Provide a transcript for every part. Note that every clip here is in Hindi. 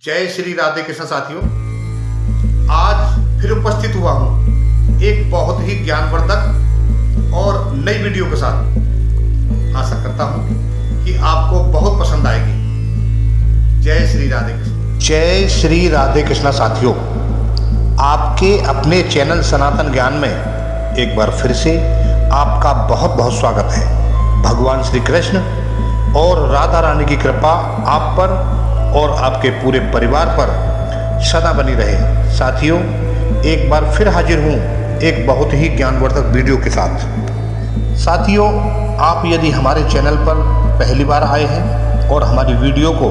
जय श्री राधे कृष्ण साथियों, आज फिर उपस्थित हुआ हूँ एक बहुत ही ज्ञानवर्धक और नई वीडियो के साथ। आशा करता हूँ कि आपको बहुत पसंद आएगी। जय श्री राधे कृष्ण। जय श्री राधे कृष्ण साथियों, आपके अपने चैनल सनातन ज्ञान में एक बार फिर से आपका बहुत बहुत स्वागत है। भगवान श्री कृष्ण और राधा रानी की कृपा आप पर और आपके पूरे परिवार पर सदा बनी रहे। साथियों, एक बार फिर हाजिर हूँ एक बहुत ही ज्ञानवर्धक वीडियो के साथ। साथियों, आप यदि हमारे चैनल पर पहली बार आए हैं और हमारी वीडियो को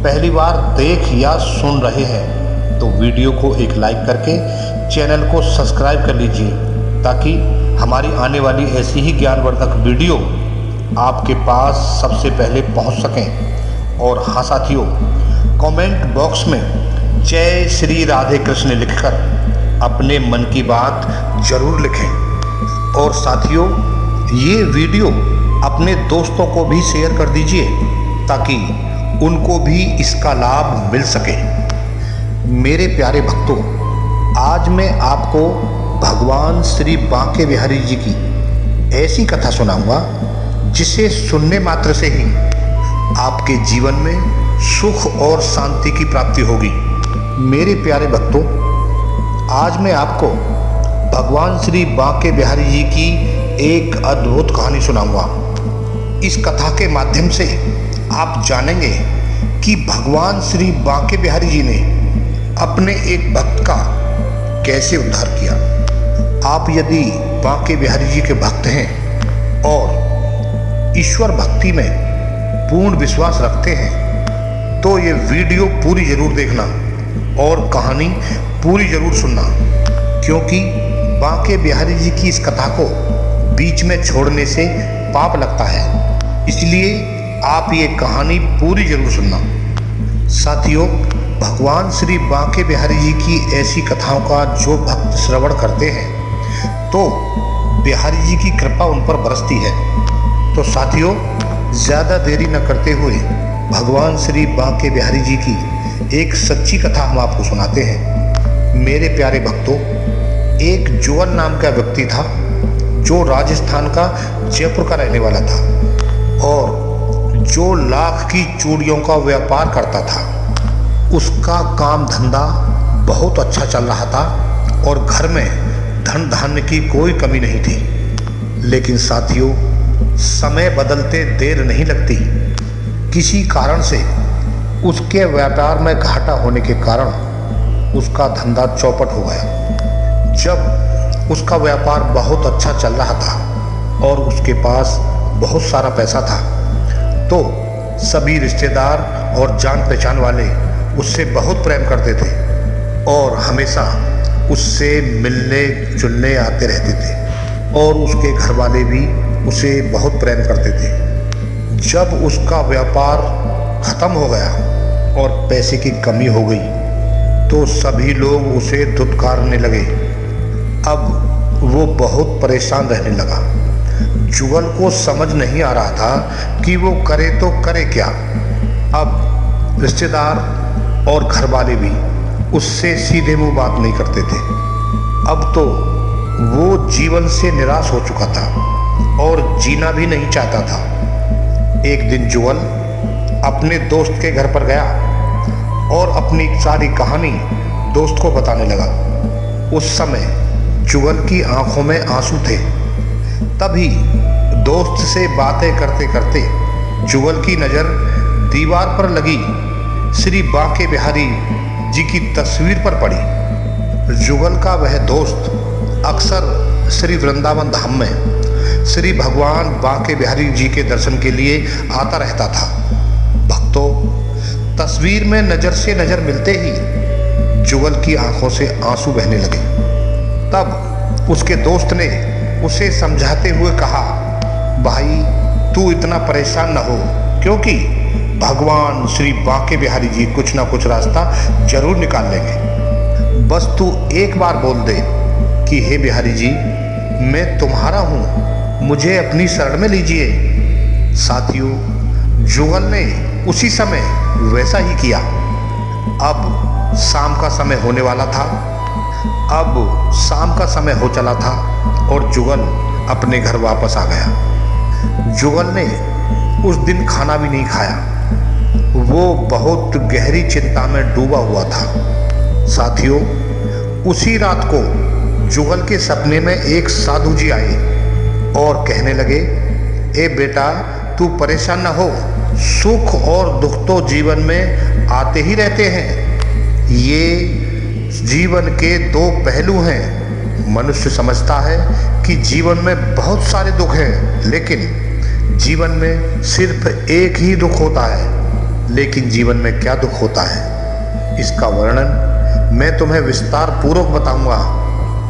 पहली बार देख या सुन रहे हैं तो वीडियो को एक लाइक करके चैनल को सब्सक्राइब कर लीजिए ताकि हमारी आने वाली ऐसी ही ज्ञानवर्धक वीडियो आपके पास सबसे पहले पहुंच सकें। और हाँ साथियों, कमेंट बॉक्स में जय श्री राधे कृष्ण लिखकर अपने मन की बात जरूर लिखें। और साथियों, ये वीडियो अपने दोस्तों को भी शेयर कर दीजिए ताकि उनको भी इसका लाभ मिल सके। मेरे प्यारे भक्तों, आज मैं आपको भगवान श्री बांके बिहारी जी की ऐसी कथा सुनाऊंगा जिसे सुनने मात्र से ही आपके जीवन में सुख और शांति की प्राप्ति होगी। मेरे प्यारे भक्तों, आज मैं आपको भगवान श्री बांके बिहारी जी की एक अद्भुत कहानी सुनाऊंगा। इस कथा के माध्यम से आप जानेंगे कि भगवान श्री बांके बिहारी जी ने अपने एक भक्त का कैसे उद्धार किया। आप यदि बांके बिहारी जी के भक्त हैं और ईश्वर भक्ति में पूर्ण विश्वास रखते हैं तो ये वीडियो पूरी जरूर देखना और कहानी पूरी जरूर सुनना, क्योंकि बांके बिहारी जी की इस कथा को बीच में छोड़ने से पाप लगता है। इसलिए आप ये कहानी पूरी जरूर सुनना। साथियों, भगवान श्री बांके बिहारी जी की ऐसी कथाओं का जो भक्त श्रवण करते हैं तो बिहारी जी की कृपा उन पर बरसती है। तो साथियों, ज़्यादा देरी न करते हुए भगवान श्री बांके बिहारी जी की एक सच्ची कथा हम आपको सुनाते हैं। मेरे प्यारे भक्तों, एक जुअल नाम का व्यक्ति था जो राजस्थान का जयपुर का रहने वाला था और जो लाख की चूड़ियों का व्यापार करता था। उसका काम धंधा बहुत अच्छा चल रहा था और घर में धन धान्य की कोई कमी नहीं थी। लेकिन साथियों, समय बदलते देर नहीं लगती। किसी कारण से उसके व्यापार में घाटा होने के कारण उसका धंधा चौपट हो गया। जब उसका व्यापार बहुत अच्छा चल रहा था और उसके पास बहुत सारा पैसा था तो सभी रिश्तेदार और जान पहचान वाले उससे बहुत प्रेम करते थे और हमेशा उससे मिलने जुलने आते रहते थे और उसके घर वाले भी उसे बहुत प्रेम करते थे। जब उसका व्यापार खत्म हो गया और पैसे की कमी हो गई तो सभी लोग उसे धुतकारने लगे। अब वो बहुत परेशान रहने लगा। जुगल को समझ नहीं आ रहा था कि वो करे तो करे क्या। अब रिश्तेदार और घर वाले भी उससे सीधे मुंह बात नहीं करते थे। अब तो वो जीवन से निराश हो चुका था और जीना भी नहीं चाहता था। एक दिन जुगल अपने दोस्त के घर पर गया और अपनी सारी कहानी दोस्त को बताने लगा। उस समय जुगल की आंखों में आंसू थे। तभी दोस्त से बातें करते करते जुगल की नज़र दीवार पर लगी श्री बांके बिहारी जी की तस्वीर पर पड़ी। जुगल का वह दोस्त अक्सर श्री वृंदावन धाम में श्री भगवान बांके बिहारी जी के दर्शन के लिए आता रहता था। भक्तों, तस्वीर में नज़र से नज़र मिलते ही जुगल की आंखों से आंसू बहने लगे। तब उसके दोस्त ने उसे समझाते हुए कहा, भाई तू इतना परेशान न हो, क्योंकि भगवान श्री बांके बिहारी जी कुछ ना कुछ रास्ता जरूर निकाल लेंगे। बस तू एक बार बोल दे कि हे बिहारी जी, मैं तुम्हारा हूँ, मुझे अपनी शरण में लीजिए। साथियों, जुगल ने उसी समय वैसा ही किया। अब शाम का समय होने वाला था। अब शाम का समय हो चला था और जुगल अपने घर वापस आ गया। जुगल ने उस दिन खाना भी नहीं खाया। वो बहुत गहरी चिंता में डूबा हुआ था। साथियों, उसी रात को जुगल के सपने में एक साधु जी आए और कहने लगे, ए बेटा, तू परेशान न हो, सुख और दुख तो जीवन में आते ही रहते हैं। ये जीवन के दो पहलू हैं। मनुष्य समझता है कि जीवन में बहुत सारे दुख हैं, लेकिन जीवन में सिर्फ एक ही दुख होता है। लेकिन जीवन में क्या दुख होता है, इसका वर्णन मैं तुम्हें विस्तार पूर्वक बताऊंगा।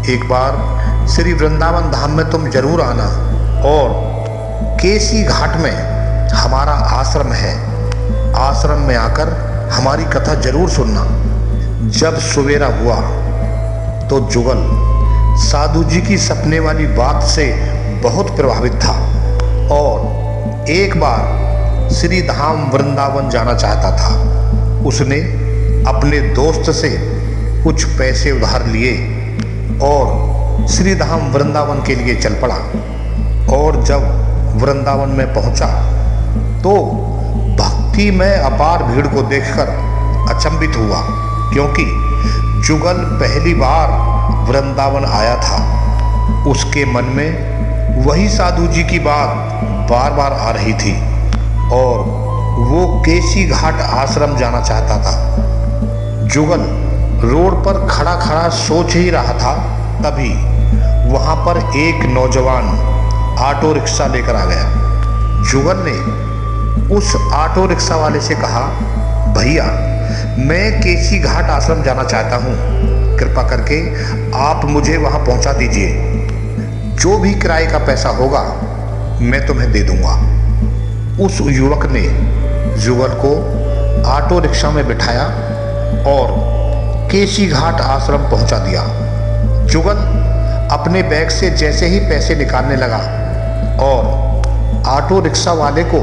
एक बार श्री वृंदावन धाम में तुम जरूर आना और केसी घाट में हमारा आश्रम है। आश्रम में आकर हमारी कथा जरूर सुनना। जब सवेरा हुआ तो जुगल साधु जी की सपने वाली बात से बहुत प्रभावित था और एक बार श्री धाम वृंदावन जाना चाहता था। उसने अपने दोस्त से कुछ पैसे उधार लिए और श्री धाम वृंदावन के लिए चल पड़ा। और जब वृंदावन में पहुंचा तो भक्ति में अपार भीड़ को देखकर अचंभित हुआ, क्योंकि जुगल पहली बार वृंदावन आया था। उसके मन में वही साधु जी की बात बार बार आ रही थी और वो केसी घाट आश्रम जाना चाहता था। जुगल रोड पर खड़ा खड़ा सोच ही रहा था, तभी वहां पर एक नौजवान ऑटो रिक्शा लेकर आ गया। जुगल ने उस ऑटो रिक्शा वाले से कहा, भैया, मैं केसी घाट आश्रम जाना चाहता हूँ, कृपा करके आप मुझे वहाँ पहुँचा दीजिए। जो भी किराए का पैसा होगा मैं तुम्हें दे दूँगा। उस युवक ने जुगल को ऑटो रिक्शा में बिठाया और केसी घाट आश्रम पहुँचा दिया। जुगल अपने बैग से जैसे ही पैसे निकालने लगा और ऑटो रिक्शा वाले को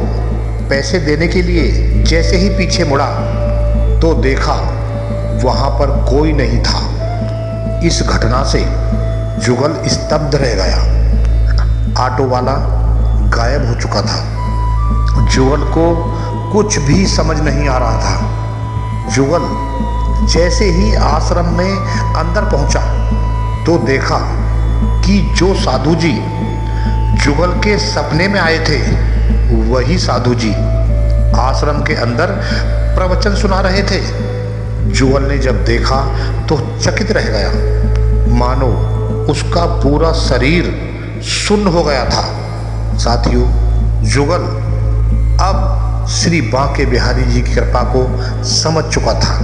पैसे देने के लिए जैसे ही पीछे मुड़ा तो देखा वहां पर कोई नहीं था। इस घटना से जुगल स्तब्ध रह गया। ऑटो वाला गायब हो चुका था। जुगल को कुछ भी समझ नहीं आ रहा था। जुगल जैसे ही आश्रम में अंदर पहुंचा तो देखा कि जो साधु जी जुगल के सपने में आए थे वही साधु जी आश्रम के अंदर प्रवचन सुना रहे थे। जुगल ने जब देखा तो चकित रह गया, मानो उसका पूरा शरीर सुन्न हो गया था। साथियों, जुगल अब श्री बांके बिहारी जी की कृपा को समझ चुका था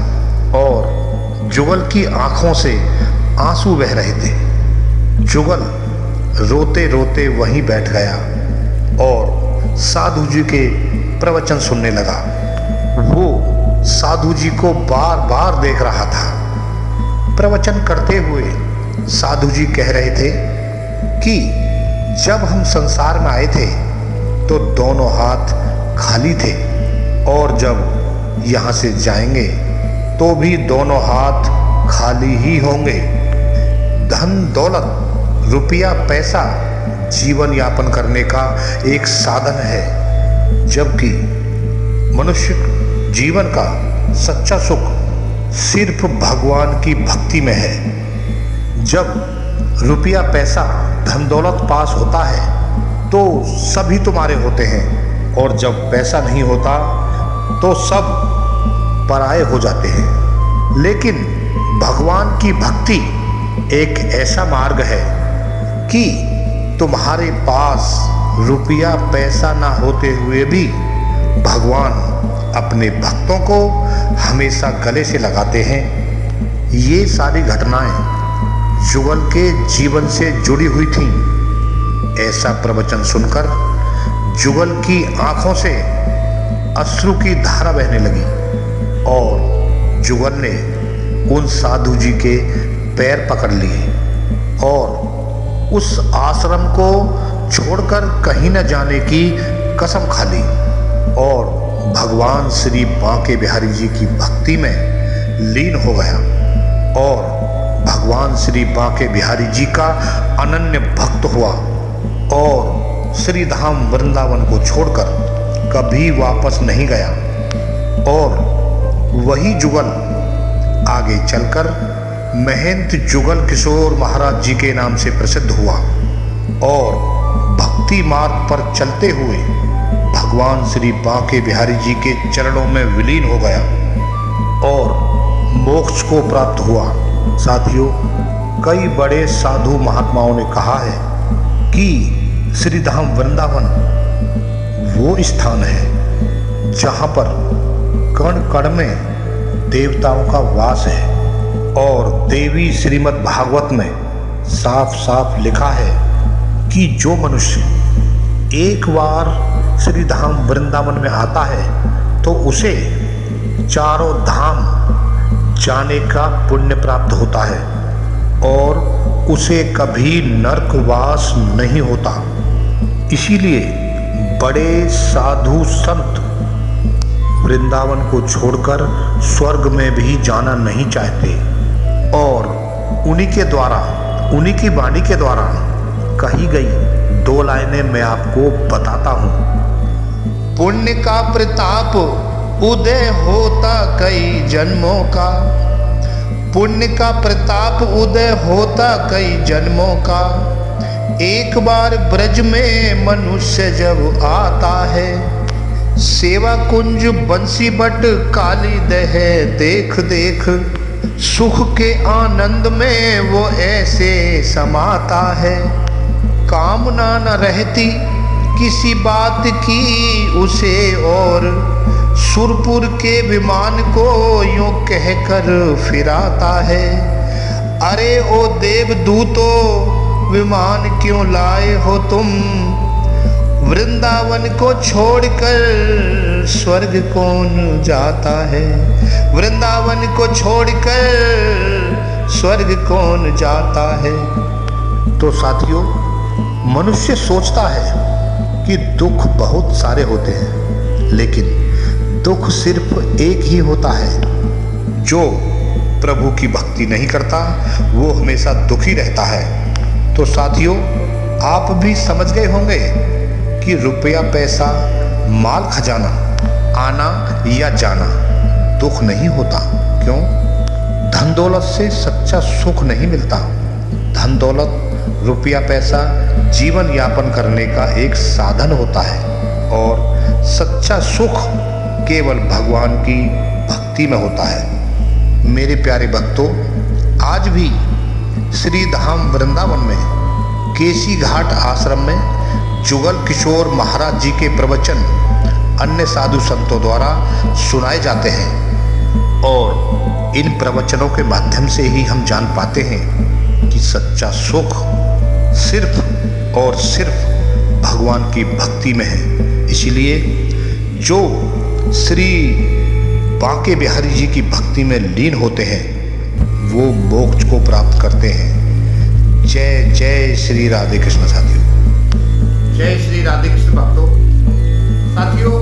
और जुगल की आंखों से आंसू बह रहे थे। जुगल रोते रोते वहीं बैठ गया और साधु जी के प्रवचन सुनने लगा। वो साधु जी को बार बार देख रहा था। प्रवचन करते हुए साधु जी कह रहे थे कि जब हम संसार में आए थे तो दोनों हाथ खाली थे और जब यहाँ से जाएंगे तो भी दोनों हाथ खाली ही होंगे। धन दौलत, रुपया, पैसा जीवन यापन करने का एक साधन है, जबकि मनुष्य जीवन का सच्चा सुख सिर्फ भगवान की भक्ति में है। जब रुपया, पैसा, धन दौलत पास होता है तो सभी तुम्हारे होते हैं और जब पैसा नहीं होता तो सब पराये हो जाते हैं। लेकिन भगवान की भक्ति एक ऐसा मार्ग है कि तुम्हारे पास रुपया पैसा ना होते हुए भी भगवान अपने भक्तों को हमेशा गले से लगाते हैं। ये सारी घटनाएं जुगल के जीवन से जुड़ी हुई थीं। ऐसा प्रवचन सुनकर जुगल की आंखों से अश्रु की धारा बहने लगी और जुगल ने उन साधु जी के पैर पकड़ लिए और उस आश्रम को छोड़कर कहीं न जाने की कसम खा ली और भगवान श्री बांके बिहारी जी की भक्ति में लीन हो गया और भगवान श्री बांके बिहारी जी का अनन्य भक्त हुआ और श्री धाम वृंदावन को छोड़कर कभी वापस नहीं गया। और वही जुगल आगे चलकर महंत जुगल किशोर महाराज जी के नाम से प्रसिद्ध हुआ और भक्ति मार्ग पर चलते हुए भगवान श्री बांके बिहारी जी के चरणों में विलीन हो गया और मोक्ष को प्राप्त हुआ। साथियों, कई बड़े साधु महात्माओं ने कहा है कि श्री धाम वृंदावन वो स्थान है जहाँ पर कण कण में देवताओं का वास है और देवी श्रीमद् भागवत में साफ साफ लिखा है कि जो मनुष्य एक बार श्री धाम वृंदावन में आता है तो उसे चारों धाम जाने का पुण्य प्राप्त होता है और उसे कभी नरकवास नहीं होता। इसीलिए बड़े साधु संत वृंदावन को छोड़कर स्वर्ग में भी जाना नहीं चाहते और उन्हीं के द्वारा, उन्हीं की वाणी के द्वारा कही गई 2 लाइनें मैं आपको बताता हूं। पुण्य का प्रताप उदय होता कई जन्मों का, पुण्य का प्रताप उदय होता कई जन्मों का, एक बार ब्रज में मनुष्य जब आता है, सेवा कुंज बंसी बट काली दह देख देख, सुख के आनंद में वो ऐसे समाता है, कामना न रहती किसी बात की उसे और सुरपुर के विमान को यूं कहकर फिराता है। अरे ओ देवदूतों विमान क्यों लाए हो तुम, वृंदावन को छोड़कर स्वर्ग कौन जाता है, वृंदावन को छोड़कर स्वर्ग कौन जाता है। तो साथियों, मनुष्य सोचता है कि दुख बहुत सारे होते हैं, लेकिन दुख सिर्फ एक ही होता है। जो प्रभु की भक्ति नहीं करता वो हमेशा दुखी रहता है। तो साथियों, आप भी समझ गए होंगे कि रुपया पैसा माल खजाना आना या जाना दुख नहीं होता। क्यों? धन दौलत से सच्चा सुख नहीं मिलता। धन दौलत, रुपया पैसा जीवन यापन करने का एक साधन होता है और सच्चा सुख केवल भगवान की भक्ति में होता है। मेरे प्यारे भक्तों, आज भी श्री धाम वृंदावन में केसी घाट आश्रम में जुगल किशोर महाराज जी के प्रवचन अन्य साधु संतों द्वारा सुनाए जाते हैं और इन प्रवचनों के माध्यम से ही हम जान पाते हैं कि सच्चा सुख सिर्फ और सिर्फ भगवान की भक्ति में है। इसलिए जो श्री बांके बिहारी जी की भक्ति में लीन होते हैं वो मोक्ष को प्राप्त करते हैं। जय जय श्री राधे कृष्ण। साथियों, जय श्री राधे कृष्ण भक्तों। साथियों,